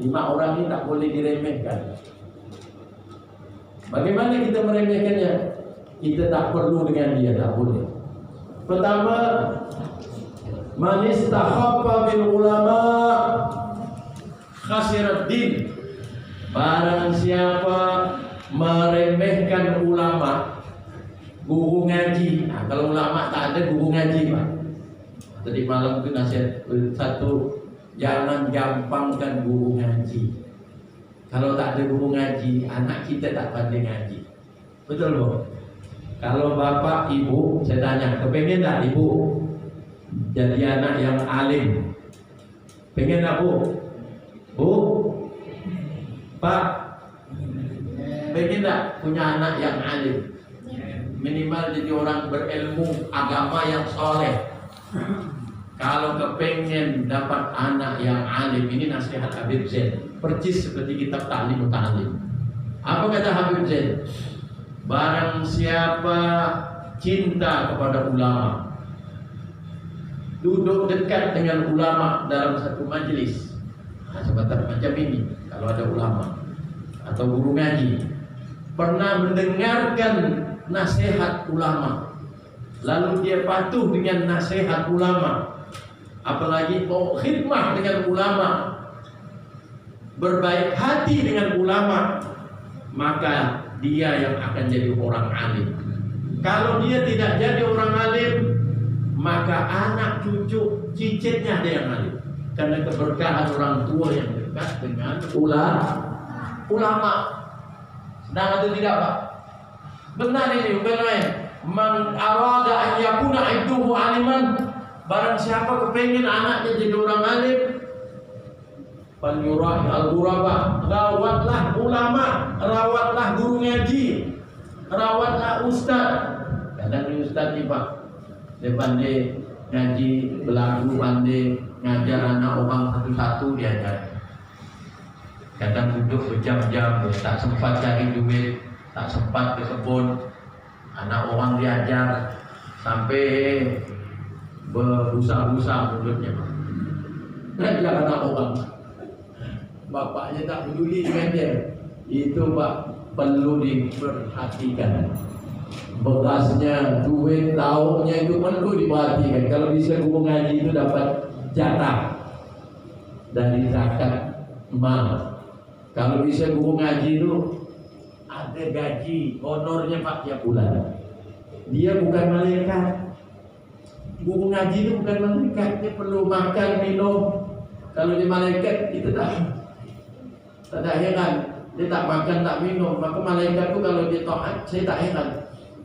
5 orang ini tak boleh diremehkan. Bagaimana kita meremehkannya? Kita tak perlu dengan dia, tak boleh. Pertama, man istakhaffa bil ulama khasirat din. Barang siapa meremehkan ulama, guru ngaji. Nah, kalau ulama tak ada guru ngaji, Pak. Tadi malam itu nasihat satu, jangan gampangkan guru ngaji. Kalau tak ada guru ngaji, anak kita tak pandai ngaji. Betul, Bu? Kalau bapak ibu, saya tanya, kepengen tak ibu jadi anak yang alim? Pengen tak, Bu? Bu? Pak? Pengen tak punya anak yang alim? Minimal jadi orang berilmu agama yang soleh. Kalau kepengen dapat anak yang alim, ini nasihat Habib Zain, persis seperti kitab Ta'lim Ta'lim. Apa kata Habib Zain? Barang siapa cinta kepada ulama, duduk dekat dengan ulama dalam satu majelis, seperti macam ini, kalau ada ulama atau guru ngaji, pernah mendengarkan nasihat ulama, lalu dia patuh dengan nasihat ulama, apalagi mau khidmah dengan ulama, berbaik hati dengan ulama, maka dia yang akan jadi orang alim. Kalau dia tidak jadi orang alim, maka anak cucu cicitnya dia yang alim, karena keberkahan orang tua yang dekat dengan ulama. Sedang atau tidak, Pak? Benar ini, benar. Man arada an yakuna ibnuhu aliman, barang siapa kepengen anaknya jadi orang alim, Panyurah al-ghuraba, rawatlah ulama, rawatlah guru ngaji, rawatlah ustaz. Kadang ni ustaz ni, Pak, dia pandai ngaji, berlagu, pandai ngajar anak orang satu-satu dia ajar. Kadang duduk berjam-jam, tak sempat cari duit, tak sempat ke kebun, anak orang diajar sampai berbusa-busa mulutnya. Ngajar anak orang, bapaknya tak peduli dengan dia. Itu, Pak, perlu diperhatikan. Bekasnya, duit, lauknya itu perlu diperhatikan. Kalau bisa guru ngaji itu dapat jatah dari zakat mal. Kalau bisa guru ngaji itu ada gaji, honornya, Pak, tiap bulan. Dia bukan malaikat. Guru ngaji itu bukan malaikat. Dia perlu makan, minum. Kalau di malaikat kita tak ada heran, dia tak makan, tak minum. Maka malaikat itu kalau dia taat, saya tak heran.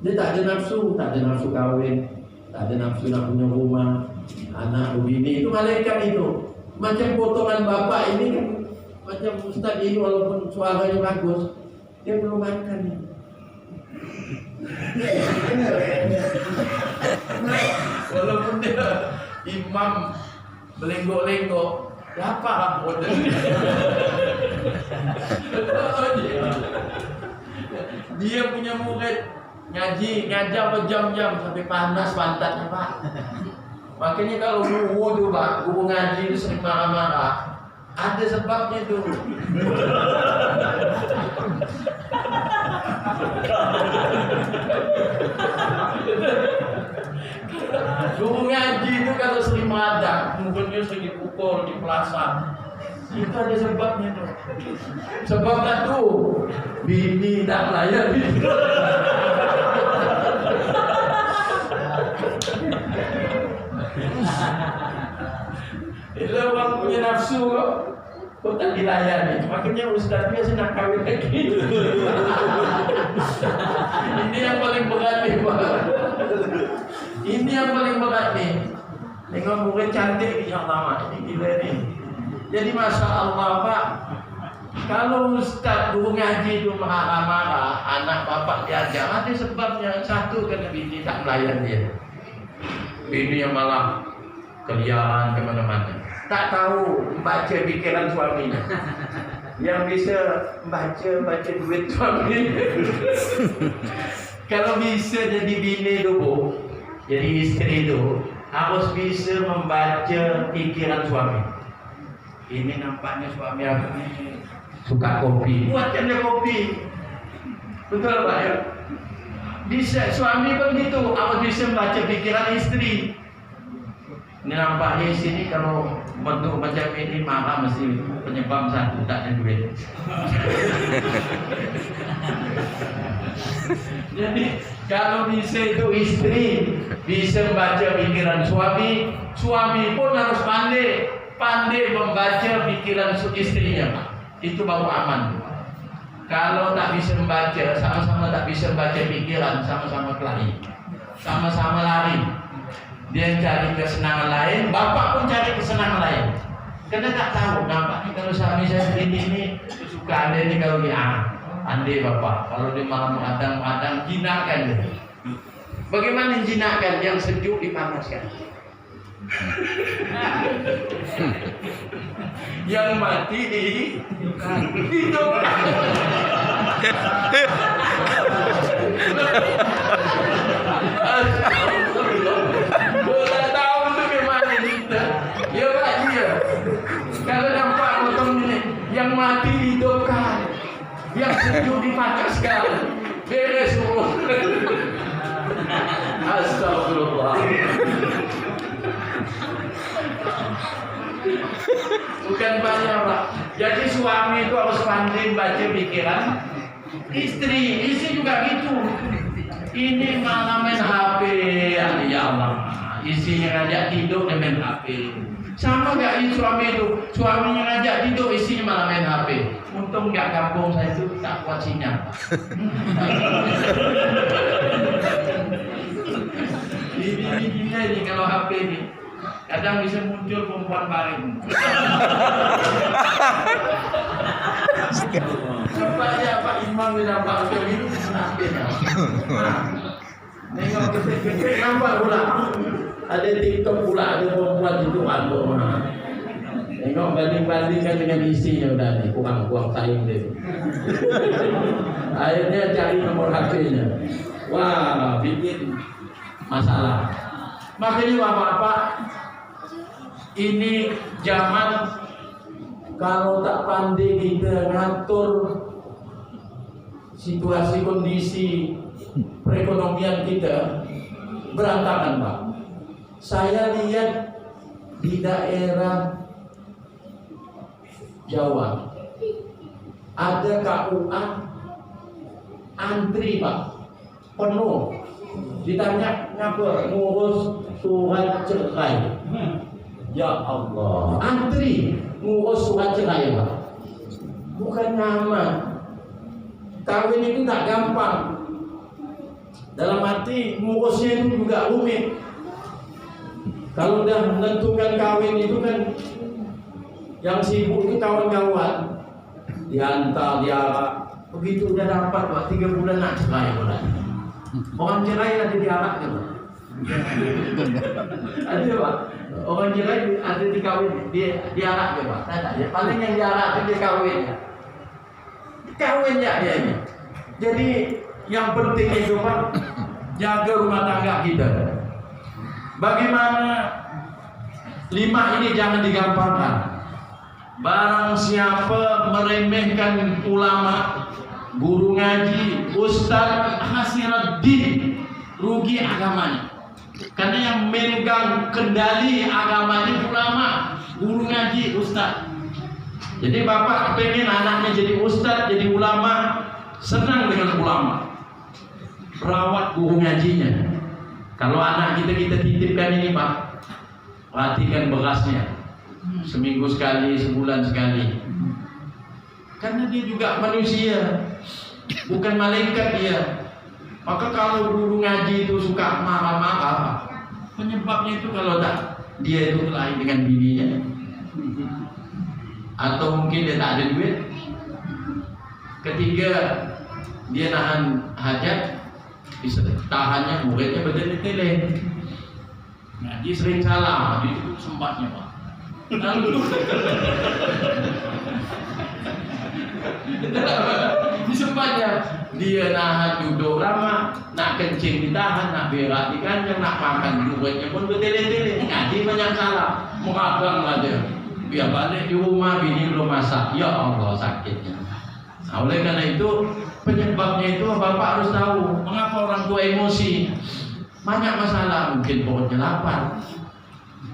Dia tak ada nafsu, tak ada nafsu kahwin, tak ada nafsu nak punya rumah, anak, bini. Itu malaikat itu. Macam potongan bapak ini kan, macam ustaz ini walaupun suaranya bagus, dia perlu makan. Walaupun dia imam belenggok-lenggok, dapat lah order. Dia punya murid ngaji, ngajar berjam-jam sampai panas pantatnya, Pak. Makanya kalau guru tu, Pak, guru ngaji itu sering marah-marah, ada sebabnya tu. Guru ngaji itu kalau sering marah, mungkin sering dipukul, dipelasar, itu ada sebabnya tu. Sebabnya tu, bini tak layak bini. Itu orang punya nafsu kok tak dilayani. Makanya ustaz biasa nak kahwin lagi. Ini yang paling berat nih, Pak. Ini yang paling berat nih. Tengok murid cantik yang lama, ini gila nih. Jadi masya Allah, Pak, kalau ustaz guru ngaji itu marah-marah, anak bapak diajar, ada sebabnya. Satu, karena bini tak melayan dia. Bini yang malah keliaran kemana-mana, tak tahu membaca pikiran suaminya. Yang bisa baca duit suami. Kalau bisa jadi bini itu, Bu, jadi istri itu harus bisa membaca pikiran suami. ini nampaknya suami aku ini suka kopi, buatkan dia kopi. Betul Pak ya? Bisa, suami pun gitu, harus bisa membaca pikiran istri. Ini nampaknya sini kalau bentuk macam ini marah mesti penyebab satu, tak ada duit. Jadi kalau bisa itu istri bisa membaca pikiran suami, suami pun harus pandai membaca pikiran istrinya Pak. Itu baru aman. Kalau tak bisa membaca, sama-sama tak bisa membaca pikiran, sama-sama kelahi, sama-sama lari. Dia cari kesenangan lain, bapak pun cari kesenangan lain. Karena tak tahu, nampaknya kalau suami saya ini kesukaan dia ini kalau dia andai bapak, kalau dia malam adang jinakan dia. Bagaimana jinakan? Yang sejuk dipanaskan, yang mati dihidupkan. Boleh tahu itu gimana kita? Ya Pak dia. Kalau nampak potong ini, yang mati dihidupkan, yang sejuk dipanaskan. Beres semua. Astagfirullah. Bukan banyak Pak. Jadi suami itu harus pandai baca pikiran istri juga gitu. Ini malah main HP, ya Allah. Istrinya ngajak tidur dia main HP. Sama gak suami itu? Suaminya ngajak tidur, istrinya malah main HP. Untung gak kampung saya itu tak kuat sinyal. Ini kalau HP ini kadang bisa muncul perempuan baring. Supaya Pak Imam tidak pakai itu senapnya. Nengok kecil-kecil nampak pula. Ada TikTok pula, ada perempuan itu aduh. Nengok banding-bandingkan dengan isinya udah nih, kurang saing deh. Akhirnya cari nomor HP-nya. Wah, bikin masalah. Makanya bapak-bapak, ini zaman kalau tak pandai kita ngatur situasi kondisi perekonomian kita berantakan Pak. Saya lihat di daerah Jawa ada KUA antri Pak, penuh. Ditanya ngapa ngurus surat cerai. Ya Allah, antri ngurus surat cerai Pak. Bukan nama. Kawin itu tak gampang. Dalam arti ngurusnya itu juga rumit. Kalau udah menentukan kawin itu kan yang sibuk itu kawan-kawan, diantar, diarak. Begitu udah dapat Pak, 3 bulan nak cerai Pak. Orang cerai ada diarak kan Pak? Ada Pak. Orang cerai ada dikawin, diarak ya Pak. Ada ya. Paling yang diarak itu dia kawin. Kawin ya dia ini. Jadi yang penting itu Pak, jaga rumah tangga kita. Bagaimana 5 ini jangan digampangkan. Barang siapa meremehkan ulama, guru ngaji, ustaz, hasirat din, rugi agamanya. Karena yang memegang kendali agamanya ulama, guru ngaji, ustaz. Jadi bapak pengen anaknya jadi ustaz, jadi ulama, senang dengan ulama. Rawat guru ngajinya. Kalau anak kita titipkan ini Pak, perhatikan berasnya. Seminggu sekali, sebulan sekali. Karena dia juga manusia, bukan malaikat dia. Maka kalau guru ngaji itu suka marah-marah, penyebabnya itu kalau tak dia itu kelahi dengan bininya, atau mungkin dia tak ada duit. Ketiga, dia nahan hajat, bisa tahannya muridnya bertele-tele. Ngaji sering salah, itu sempatnya Pak. Lalu disempatnya dia nahan duduk lama, nak kencing ditahan, nak berak dikanjeng, nak makan muridnya pun bertele-tele. Ngaji banyak salah, mengagang lah dia. Biar balik di rumah bini belum masak, ya Allah sakitnya. Nah, oleh karena itu penyebabnya itu bapak harus tahu mengapa orang tua emosi. Banyak masalah, mungkin pokoknya lapar,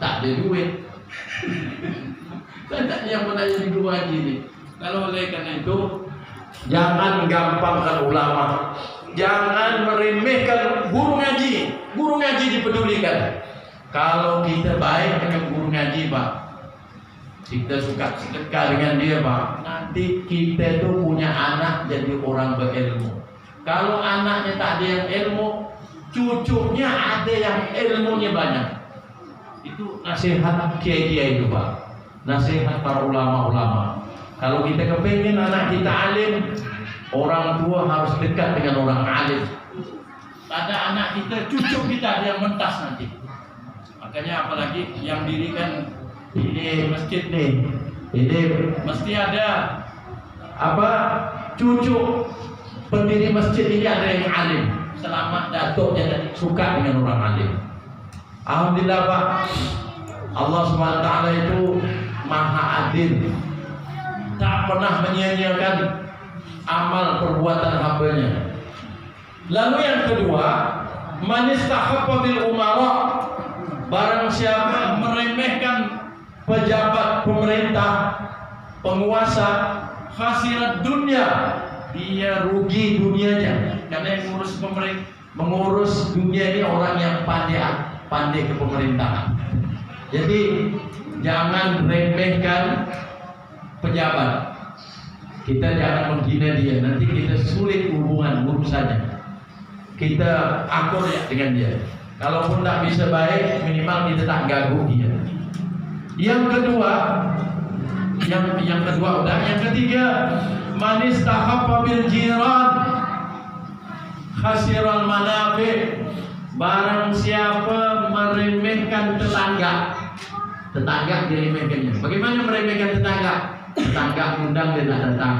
tak ada duit. Banyak yang menanya di rumah gini. Kalau oleh karena itu jangan gampangkan ulama, jangan meremehkan guru ngaji. Guru ngaji dipedulikan. Kalau kita baik dengan guru ngaji, Pak, kita suka sedekah dengan dia, Pak, nanti kita itu punya anak jadi orang berilmu. Kalau anaknya tak ada yang ilmu, cucunya ada yang ilmunya banyak. Itu nasihat kiai-kiai itu, Pak, nasihat para ulama-ulama. Kalau kita kepingin anak kita alim, orang tua harus dekat dengan orang alim. Ada anak kita, cucu kita ada yang mentas nanti. Makanya apalagi yang dirikan ini masjid nih, ini mesti ada apa, cucu pendiri masjid ini ada yang alim. Selama datuknya suka dengan orang alim. Alhamdulillah, Pak, Allah SWT itu maha adil, tak pernah menyia-nyiakan amal perbuatan hambanya. Lalu yang kedua, man istahabba bil umara, barang siapa meremehkan pejabat pemerintah, penguasa, khasirat dunia, dia rugi dunianya. Karena yang mengurus dunia ini orang yang pandai ke pemerintahan. Jadi jangan remehkan pejabat. Kita jangan menghina dia, nanti kita sulit hubungan urusannya. Kita akur ya dengan dia. Kalaupun tak bisa baik, minimal kita tak ganggu dia. Yang kedua, yang kedua udah. Yang ketiga, man istahabba bil jiran khasiral manafi, barang siapa meremehkan tetangga. Tetangga diremehkannya. Bagaimana meremehkan tetangga? Tetangga undang dia tak datang,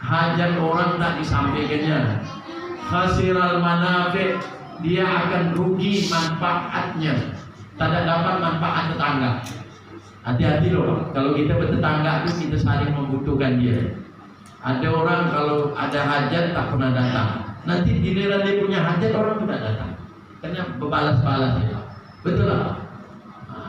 hajat orang tak disampaikannya. Khasiral manafi, dia akan rugi manfaatnya, tidak dapat manfaat tetangga. Hati-hati loh, kalau kita bertetangga itu kita saling membutuhkan dia. Ada orang kalau ada hajat tak pernah datang, nanti giliran dia punya hajat orang tidak datang, karena berbalas-balas ya. Betul lah.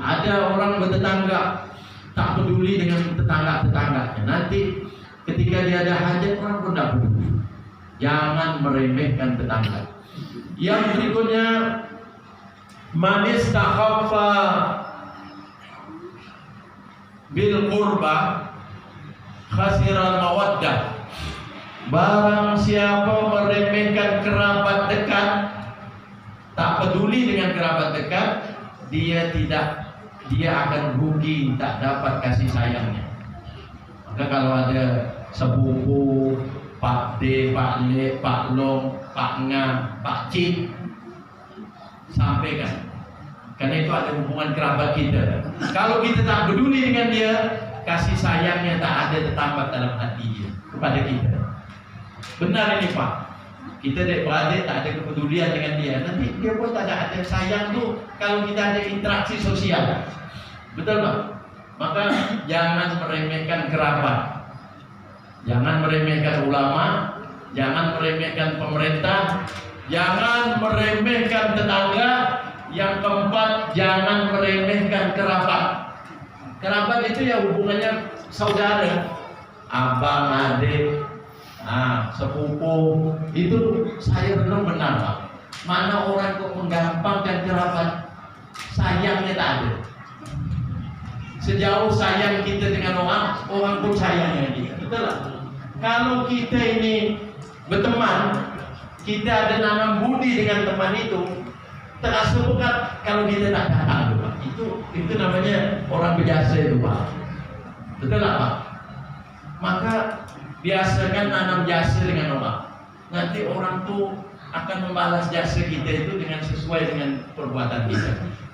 Ada orang bertetangga tak peduli dengan tetangga-tetangganya, nanti ketika dia ada hajat orang pun tak peduli. Jangan meremehkan tetangga. Yang berikutnya, man istakhaffa bil qurba khasiral mawaddah, barang siapa meremehkan kerabat dekat, tak peduli dengan kerabat dekat, dia akan rugi, tak dapat kasih sayangnya. Maka kalau ada sepupu, Pak D, Pak Le, Pak Long, Pak Nga, Pak Cik, sampaikan. Karena itu ada hubungan kerabat kita. Kalau kita tak peduli dengan dia, kasih sayangnya tak ada tertambat dalam hati dia kepada kita. Benar ini, Pak. Kita adik-beradik tak ada kepedulian dengan dia, nanti dia pun tak ada sayang tuh kalau kita ada interaksi sosial. Betul, Pak? Maka jangan meremehkan kerabat, jangan meremehkan ulama, jangan meremehkan pemerintah, jangan meremehkan tetangga. Yang keempat, jangan meremehkan kerabat. Kerabat itu ya hubungannya saudara, abang, adik, sepupu. Itu saya benar-benar, Pak. Mana orang kok menggampangkan kerabat, sayangnya tak ada. Sejauh sayang kita dengan orang pun sayangnya kita. Betul lah. Kalau kita ini berteman, kita ada nanam budi dengan teman itu, terasa bukan kalau kita tak datang, Pak. Itu namanya orang berjasa itu, Pak. Betul lah, Pak. Maka biasakan nanam jasa dengan orang. Nanti orang tuh akan membalas jasa kita itu dengan sesuai dengan perbuatan kita.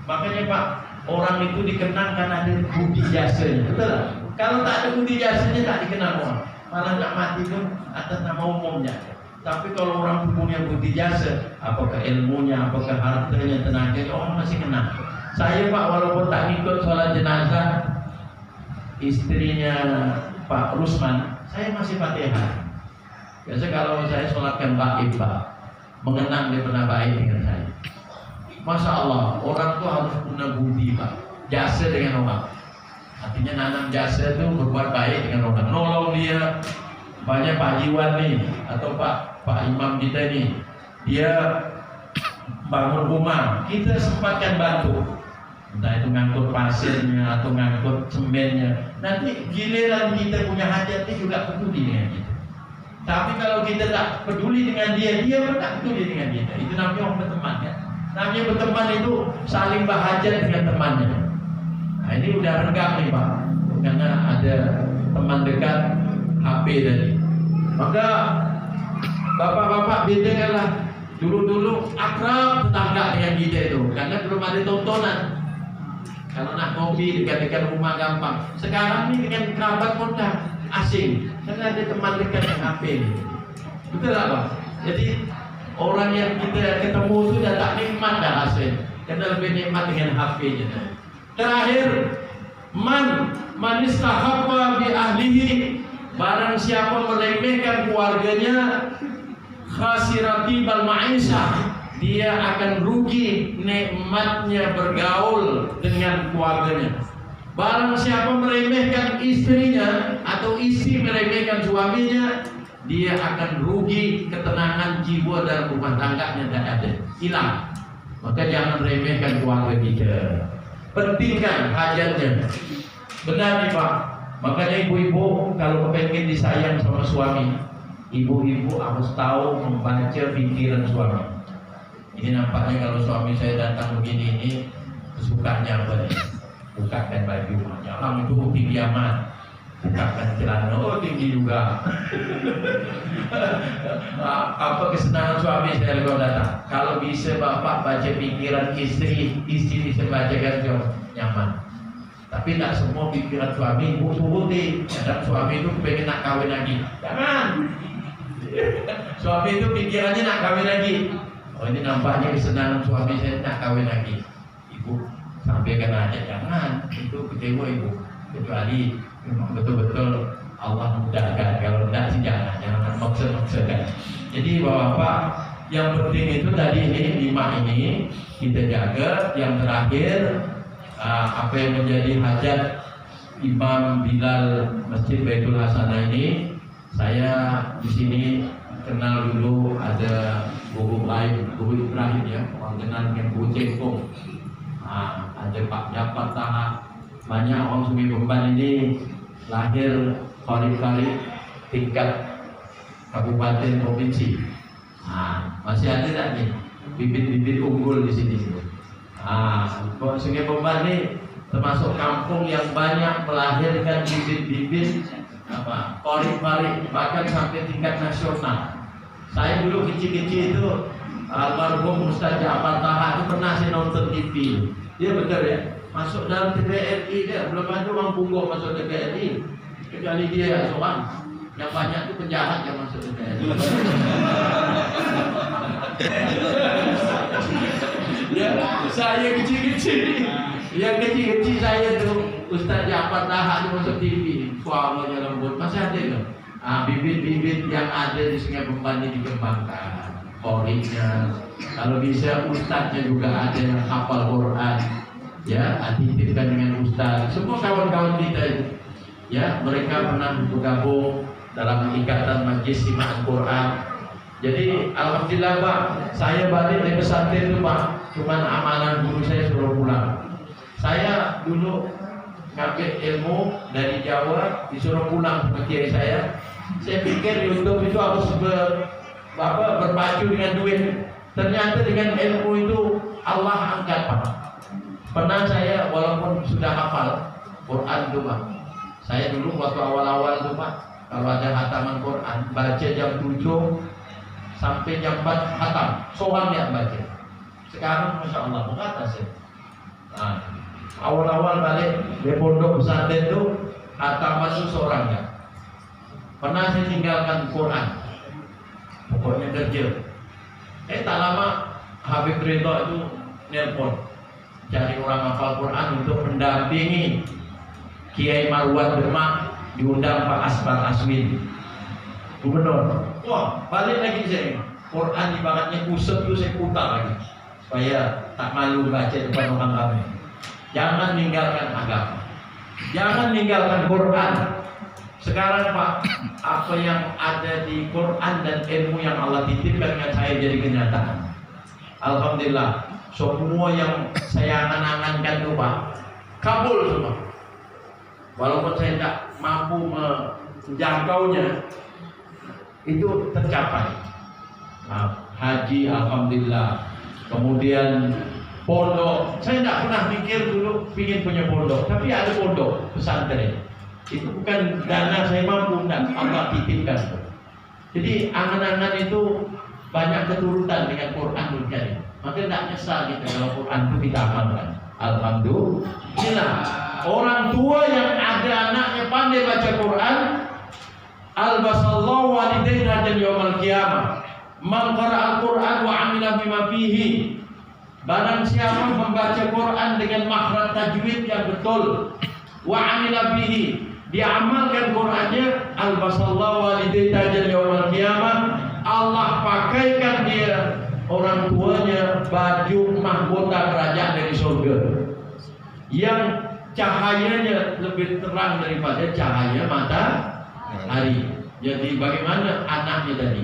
Makanya, Pak, orang itu dikenang karena ada budi jasanya. Betul lah. Kalau tak ada budi jasanya tak dikenal orang. Malah nak mati pun atas nama umumnya. Tapi kalau orang punya budi jasa, apakah ilmunya, apakah hartanya, tenaganya, orang masih kenal. Saya, Pak, walaupun tak ikut sholat jenazah, istrinya Pak Rusman, saya masih Fatihah. Biasa kalau saya sholatkan gaib Pak, mengenang dia pernah baik dengan saya. Masya Allah, orang tuh harus punya budi Pak, jasa dengan orang. Artinya nanam jasa itu berbuat baik dengan orang, nolong dia. Banyak Pak Jiwan nih, atau Pak Imam kita nih, dia bangun rumah, kita sempatkan bantu. Entah itu ngangkut pasirnya atau ngangkut semennya. Nanti giliran kita punya hajat dia juga peduli dengan kita. Tapi kalau kita tak peduli dengan dia, dia pun tak peduli dengan kita. Itu namanya orang berteman ya. Namanya berteman itu saling berhajat dengan temannya. Nah ini udah renggang nih Pak, karena ada teman dekat HP tadi. Maka bapak-bapak bedakanlah. Dulu akrab tetangga dengan kita itu, karena belum ada tontonan. Kalau nak ngopi dekat-dekat rumah gampang. Sekarang ini dengan kerabat pun dah asing, karena ada teman dekat yang HP ini. Betul tak Pak? Jadi orang yang kita ketemu itu dah tak nikmat dah rasanya, karena lebih nikmat dengan HP-nya. Terakhir, man istahabba bi ahlihi, barang siapa meremehkan keluarganya, khasirati bal ma'isah, dia akan rugi nikmatnya bergaul dengan keluarganya. Barang siapa meremehkan istrinya atau istri meremehkan suaminya, dia akan rugi ketenangan jiwa dan rumah tangganya tidak ada, hilang. Maka jangan remehkan keluarga kita, pentingkan hajatnya. Benar nih Pak. Makanya ibu-ibu kalau pengen disayang sama suami, ibu-ibu harus tahu membaca pikiran suami. Ini nampaknya kalau suami saya datang begini ini kesukanya apa nih? Bukakan baju, jangan itu tinggi amat. Bukakan celana, oh tinggi juga. Apa kesenangan suami saya kalau datang? Kalau bisa bapak baca pikiran istri bisa bacakan nyaman. Tapi tak semua pikiran suami turuti. Kadang suami itu pengen nak kawin lagi. Jangan. Suami itu pikirannya nak kawin lagi. Oh ini nampaknya kesenangan suami saya nak kawin lagi. Ibu sampaikan aja, jangan. Itu kecewa ibu. Kecuali memang betul-betul Allah mudahkan. Kalau tidak sih jangan maksa-maksakan. Jadi bapak, yang penting itu tadi ini 5 ini kita jaga. Yang terakhir apa yang menjadi hajat Imam Bilal Masjid Baitul Hasanah ini, saya di sini kenal dulu ada guru lain, guru Ibrahim ya, orang kenal dengan guru Cengkong. Ada Pak Jafar Taha, banyak orang Sungai Beban ini lahir kali-kali tingkat kabupaten provinsi. Masih ada tak nih bibit-bibit unggul di sini? Sungai Beban ini termasuk kampung yang banyak melahirkan bibit-bibit kori-kori bahkan sampai tingkat nasional. Saya dulu kecil-kecil itu almarhum Ustaz Ja'far Taha itu pernah saya nonton TV. Dia betul ya, masuk dalam TVRI dia belum ada orang punggung masuk TVRI, kecuali dia seorang. Yang banyak itu penjahat yang masuk TVRI. Ya, saya kecil-kecil, yang kecil-kecil saya tuh Ustaz Ja'far Taha itu masuk TV, suaranya lembut, masih ada kan? Bibit-bibit yang ada di Sungai Beban ini dikembangkan, korinya. Kalau bisa ustaznya juga ada yang hafal Quran, ya, dititipkan dengan ustaz. Semua kawan-kawan kita itu, ya, mereka pernah bergabung dalam ikatan Majlis Simaan Quran. Jadi alhamdulillah Pak, saya balik dari pesantren itu Pak, cuman amanah guru saya suruh pulang. Saya dulu ngambil ilmu dari Jawa, disuruh pulang sama kiai saya. Saya pikir YouTube itu harus berpacu dengan duit. Ternyata dengan ilmu itu Allah angkat Pak. Pernah saya walaupun sudah hafal Quran itu Pak, saya dulu waktu awal-awal itu Pak, kalau ada hataman Quran baca jam 7 sampai jam 4 hatam, soal yang baca. Sekarang Masya Allah mengatas ya. Awal-awal balik di pondok pesantren itu hataman itu seorang ya. Pernah saya tinggalkan Quran, pokoknya kerja. Tak lama Habib Ridho itu nelpon cari orang hafal Quran untuk mendampingi Kiai Marwan Demak diundang Pak Asbar Aswin, gubernur. Wah, balik lagi saya. Quran ibaratnya kusut itu saya putar lagi supaya tak malu baca depan orang ramai. Jangan tinggalkan agama, jangan tinggalkan Quran. Sekarang Pak, apa yang ada di Quran dan ilmu yang Allah titipkan dengan saya jadi kenyataan. Alhamdulillah, semua yang saya angan-angankan itu Pak, kabul semua. Walaupun saya tidak mampu menjangkaunya, itu tercapai. Nah, haji alhamdulillah. Kemudian pondok, saya tidak pernah mikir dulu ingin punya pondok, tapi ada pondok pesantren. Itu bukan dana saya mampu, dan Allah titipkan. Jadi angan-angan itu banyak keturutan dengan Quranul Karim. Maka tidak nyesal kita kalau Quran itu kita amalkan. Alhamdulillah. Orang tua yang ada anaknya pandai baca Quran, albasallahu walidaina dan yaumil qiyamah. Man qara'al Quran wa 'amila bima fihi. Barang siapa membaca Quran dengan makhraj tajwid yang betul, wa 'amila bihi, dia amalkan Qurannya, albasallahu walidaina dan yaumil qiyamah, Allah pakaikan dia orang tuanya baju mahkota kerajaan dari surga yang cahayanya lebih terang daripada cahaya matahari. Jadi bagaimana anaknya tadi?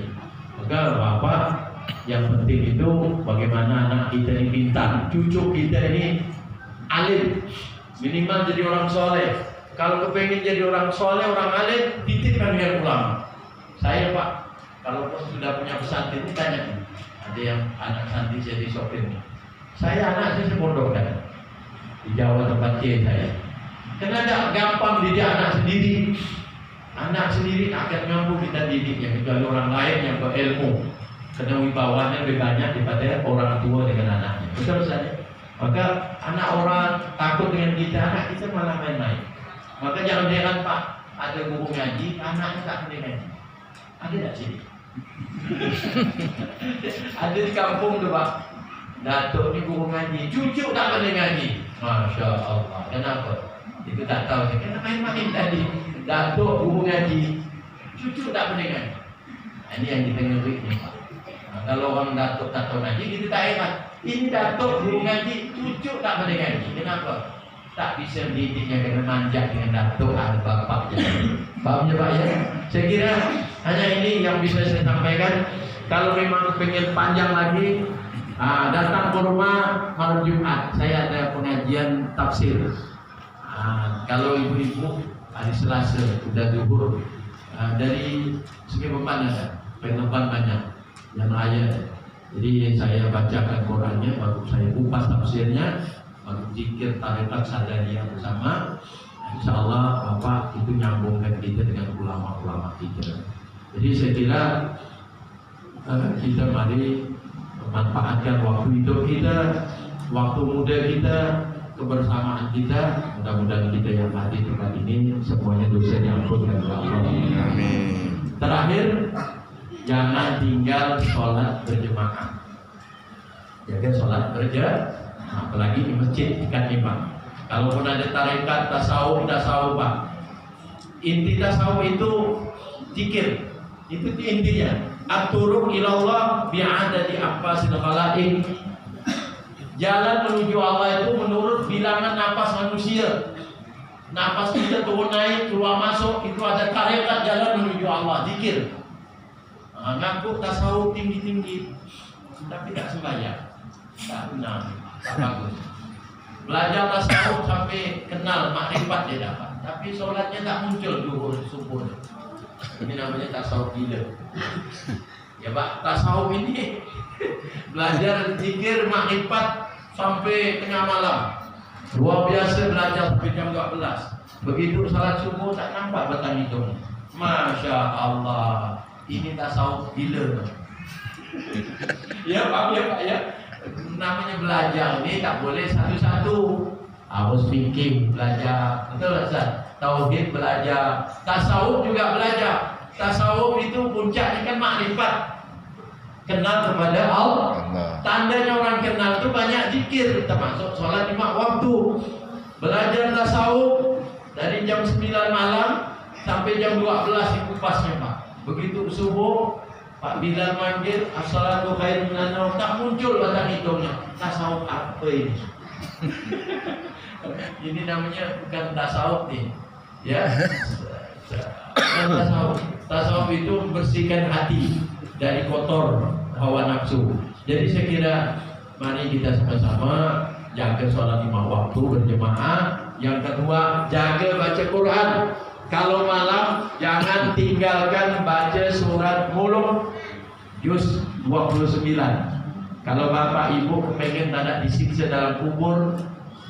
Maka Bapak, yang penting itu bagaimana anak kita ini pintar, cucu kita ini alim, minimal jadi orang soleh. Kalau kepengen jadi orang soleh, orang alim, titipkan dengan ulama. Saya Pak, kalau sudah punya pesantren ini tanya, ada yang anak santri jadi sopir. Saya anak saya sepondokkan di Jawa tempat kiai saya. Karena tidak gampang didik anak sendiri. Anak sendiri akan mampu kita didik, yang kecuali orang lain yang berilmu. Karena wibawanya lebih banyak daripada orang tua dengan anaknya. Betul saja. Maka anak orang takut dengan kita, anak kita malah main-main. Maka jangan Pak, ada guru ngaji, anaknya tak boleh ngaji. Ada tak sini? Ada di kampung tuh Pak. Datuk ni guru ngaji, cucu tak boleh ngaji. Masya Allah. Kenapa? Itu tak tahu. Kenapa main-main tadi? Datuk guru ngaji, cucu tak boleh ngaji. Ini yang kita ngeri ni Pak. Nah, kalau orang datuk tak tahu ngaji, kita tak heran. Ini datuk guru ngaji, cucu tak boleh ngaji. Kenapa? Tak bisa didiknya kena manja dengan datuk ada bapak jadi. Pahamnya Pak ya? Saya kira hanya ini yang bisa saya sampaikan. Kalau memang pengen panjang lagi, datang ke rumah malam Jumat. Saya ada pengajian tafsir. Kalau ibu-ibu hari Selasa sudah zuhur, dari Sungai Beban ada penepan banyak yang ayat. Jadi saya bacakan Qurannya, baru saya kupas tafsirnya, baru zikir tarekat sadariyah bersama. Insya Allah Bapak itu nyambungkan kita dengan ulama-ulama kita. Jadi saya kira kita mari memanfaatkan waktu hidup kita, waktu muda kita, kebersamaan kita. Mudah-mudahan kita yang hadir di tempat ini semuanya dosa diampunkan oleh Allah. Amin. Terakhir, jangan tinggal sholat berjemaah. Jaga sholat berjamaah, apalagi di masjid ikan imam. Kalaupun ada tarekat tasawuf Pak. Inti tasawuf itu zikir. Itu intinya. At-turuq ilallah bi'adadi anfasil khalaiq. Jalan menuju Allah itu menurut bilangan napas manusia. Napas kita turun naik, keluar masuk, itu ada tarekat jalan menuju Allah, zikir. Ngaku tasawuf tinggi-tinggi, tapi tidak sembahyang, tak benar, tak bagus. Belajar tasawuf sampai kenal makrifat dia dapat, tapi sholatnya tak muncul zuhur subuh. Ini namanya tasawuf gila. Ya Pak, tasawuf ini belajar zikir makrifat sampai tengah malam. Luar biasa belajar sampai jam 12. Begitu salat subuh tak nampak batang hidung. Masya Allah, ini tasawuf gila. Ya Pak, ya Pak ya. Namanya belajar ini tak boleh satu-satu. Harus fikih belajar, betul Ustaz? Tauhid belajar, tasawuf juga belajar. Tasawuf itu puncaknya kan makrifat, kenal kepada Allah. Tandanya orang kenal itu banyak zikir, termasuk sholat 5 waktu. Belajar tasawuf Dari jam 9 malam sampai jam 12 kupasnya Pak. Begitu subuh Pak Bilal manggil as-salatu khairun minan naum, tak muncul batang hidungnya. Tasawuf apa ini? Ini namanya bukan tasawuf nih. Ya. Bukan tasawuf. Tasawuf itu membersihkan hati dari kotor hawa nafsu. Jadi saya kira mari kita sama-sama jaga sholat 5 waktu berjemaah. Yang kedua, jaga baca Quran. Kalau malam jangan tinggalkan baca surat Mulk juz 29. Kalau bapak ibu pengen tidak disiksa dalam kubur,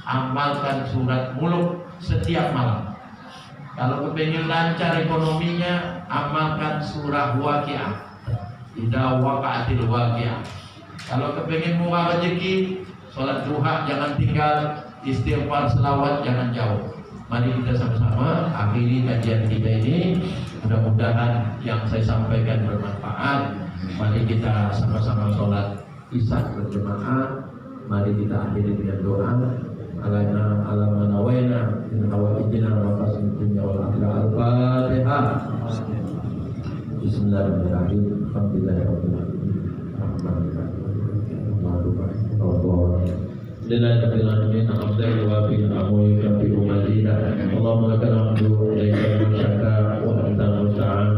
amalkan surat Mulk setiap malam. Kalau kepengen lancar ekonominya, amalkan surah Waqiah. Idza waqa'atil waqiah. Kalau kepengen murah rezeki, sholat duha jangan tinggal, istighfar selawat jangan jauh. Mari kita sama-sama akhiri kajian kita ini. Mudah-mudahan yang saya sampaikan bermanfaat. Mari kita sama-sama sholat isya berjemaah. Mari kita akhiri dengan doa. Alaina alamana waina min hawaijina wa qasim dunya wal akhirah. Al-Fatihah. Bismillahirrahmanirrahim. Alhamdulillahirabbil alamin. Lillahi rabbil alamin. Alhamdulillahi wa bihi amwi ka bi umadina. Allahumma lakal hamdu laika syaka wa anta musta'an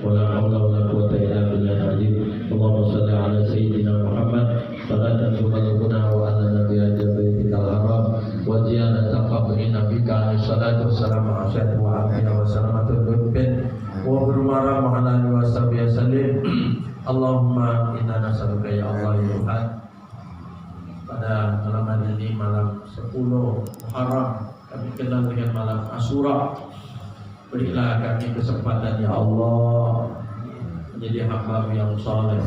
wa la haula wa la quwwata illa billahil azim. Allahumma shalli ala sayyidina Muhammad salatan tuballighuna wa ala nabiyyi baitikal haram wa ziyadatan qabri nabika salatu wassalamu asyhadu wa amina wa salamatu dubbin wa hurmara ma'ana wa sahbihi sallim. Allahumma inna nas'aluka ya Allah ya Tuhan, pada malam ini malam 10 Muharram kami kenal dengan malam Asyura. Berilah kami kesempatan ya Allah menjadi hamba-Mu yang saleh,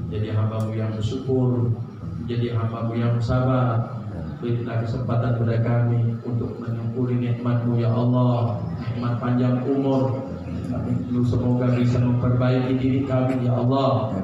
menjadi hamba-Mu yang bersyukur, menjadi hamba-Mu yang sabar. Berilah kesempatan kepada kami untuk menyukuri nikmat-Mu ya Allah, nikmat panjang umur. Kami semoga bisa memperbaiki diri kami ya Allah.